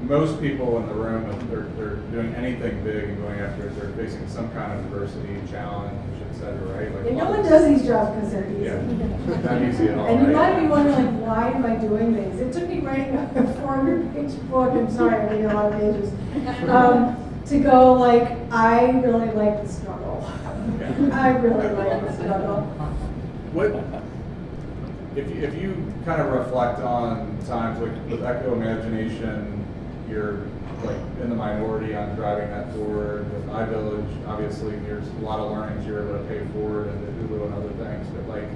most people in the room, if they're doing anything big and going after it, they're facing some kind of adversity, challenge, etc. Right? Like and no one does these jobs because they're easy. Yeah, not easy at all. And you right? might be wondering, like, why am I doing things? It took me writing a 400-page book. I'm sorry, I read a lot of pages. To go like, I really like the struggle. Yeah. I really like the struggle. What if you kind of reflect on times like with Echo Imagination, you're like in the minority on driving that forward. With iVillage, obviously there's a lot of learnings you're able to pay forward, and the Hulu and other things. But like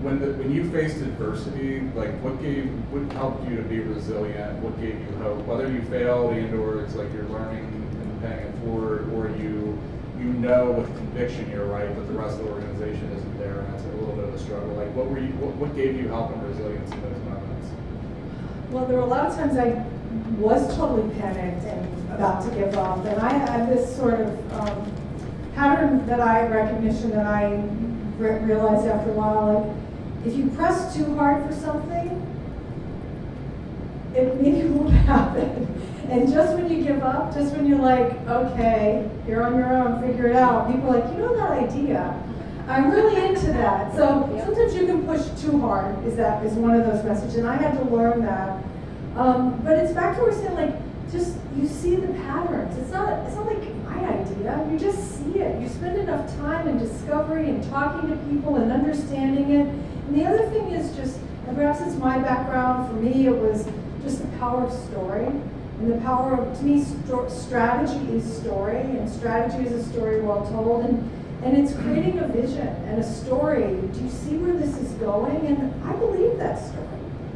when you faced adversity, like what helped you to be resilient? What gave you hope? Whether you failed and/or it's like you're learning and paying it forward, or you know with conviction you're right, but the rest of the organization isn't there, and that's a little bit of a struggle. Like what gave you help and resilience in those moments? Well, there were a lot of times I was totally panicked and about to give up, and I had this sort of pattern recognition that I realized after a while, like, if you press too hard for something, it maybe won't happen. And just when you give up, just when you're like, okay, you're on your own, figure it out, people are like, you know that idea? I'm really into that. So sometimes you can push too hard, is one of those messages, and I had to learn that. But it's back to what we're saying, like, just, you see the patterns. It's not like my idea, you just see it. You spend enough time in discovery and talking to people and understanding it. And the other thing is just, and perhaps it's my background, for me it was just the power of story. And the power of, to me, strategy is story, and strategy is a story well told. And it's creating a vision and a story. Do you see where this is going? And I believe that story.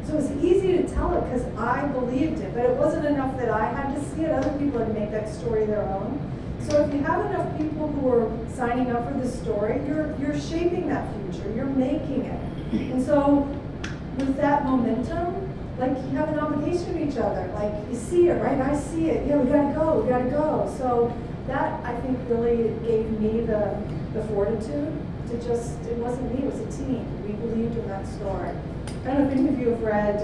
So it's easy to tell it because I believed it, but it wasn't enough that I had to see it. Other people had to make that story their own. So if you have enough people who are signing up for this story, you're shaping that future, you're making it. And so with that momentum, like, you have an obligation to each other. Like, you see it, right? I see it. Yeah, we gotta go. So that, I think, really gave me the fortitude to just, it wasn't me, it was a team. We believed in that story. I don't know if any of you have read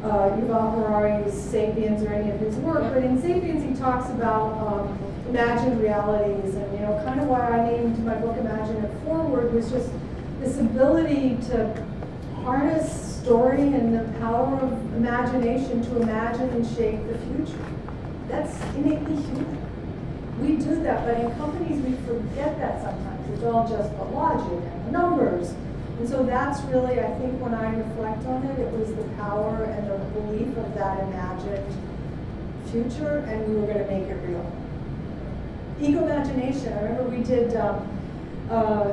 Yuval Harari's Sapiens or any of his work, but in Sapiens he talks about imagined realities, and kind of why I named my book Imagine It Forward was just this ability to harness story and the power of imagination to imagine and shape the future. That's innately human. We do that, but in companies we forget that sometimes. It's all just the logic and the numbers. And so that's really, I think, when I reflect on it, it was the power and the belief of that imagined future, and we were going to make it real. Eco-imagination, I remember we did,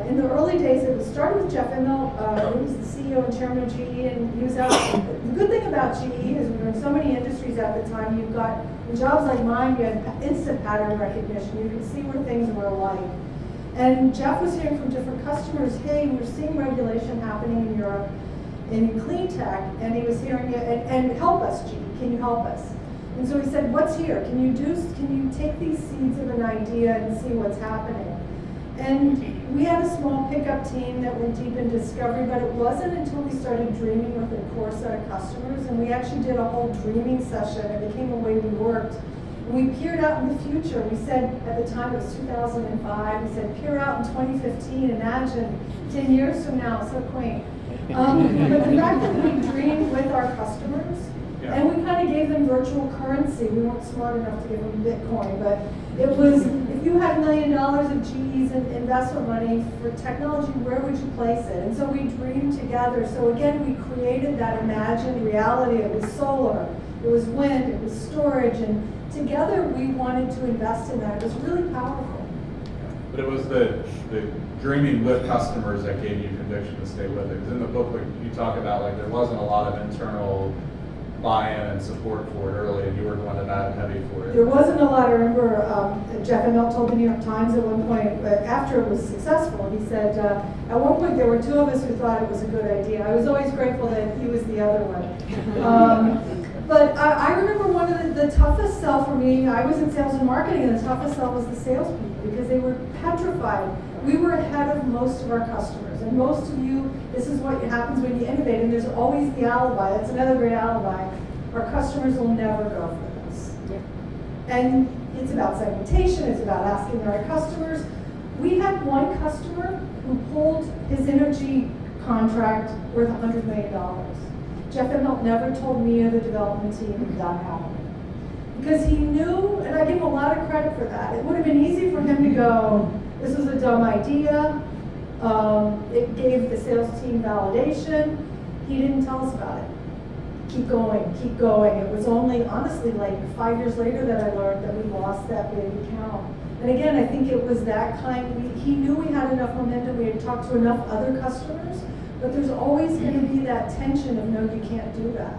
in the early days, it was started with Jeff Immelt, who was the CEO and chairman of GE, and he was out. The good thing about GE is we were in so many industries at the time, you've got, in jobs like mine, you had instant pattern recognition. You could see where things were alike. And Jeff was hearing from different customers, hey, we're seeing regulation happening in Europe in clean tech, and he was hearing it, and help us, GE, can you help us? And so he said, what's here? Can you take these seeds of an idea and see what's happening? And we had a small pickup team that went deep in discovery, but it wasn't until we started dreaming with a core set of customers, and we actually did a whole dreaming session. It became a way we worked. And we peered out in the future. We said, at the time it was 2005, we said, peer out in 2015, imagine 10 years from now, so quaint. But the fact that we dreamed with our customers, and we kind of gave them virtual currency. We weren't smart enough to give them Bitcoin, but it was, if you had $1 million of GE's investment money for technology, where would you place it? And so we dreamed together. So again, we created that imagined reality. It was solar, it was wind, it was storage, and together we wanted to invest in that. It was really powerful. But it was the dreaming with customers that gave you conviction to stay with it. Because in the book, like, you talk about, like, there wasn't a lot of internal buy-in and support for it early, and you were the one that got heavy for it. There wasn't a lot. I remember Jeff Immelt told the New York Times at one point, but after it was successful, he said, at one point there were two of us who thought it was a good idea. I was always grateful that he was the other one. But I remember one of the toughest sell for me, I was in sales and marketing, and the toughest sell was the salespeople, because they were petrified. We were ahead of most of our customers, and most of you, this is what happens when you innovate, and there's always the alibi. That's another great alibi. our customers will never go for this. Yep. And it's about segmentation, it's about asking the right customers. We had one customer who pulled his energy contract worth $100 million. Jeff Immelt never told me or the development team that happened. Because he knew, and I give him a lot of credit for that. It would have been easy for him to go, this was a dumb idea. It gave the sales team validation. He didn't tell us about it. Keep going, keep going. It was only, honestly, like 5 years later that I learned that we lost that big account. And again, I think it was that kind, he knew we had enough momentum, we had talked to enough other customers, but there's always going to be that tension of, no, you can't do that.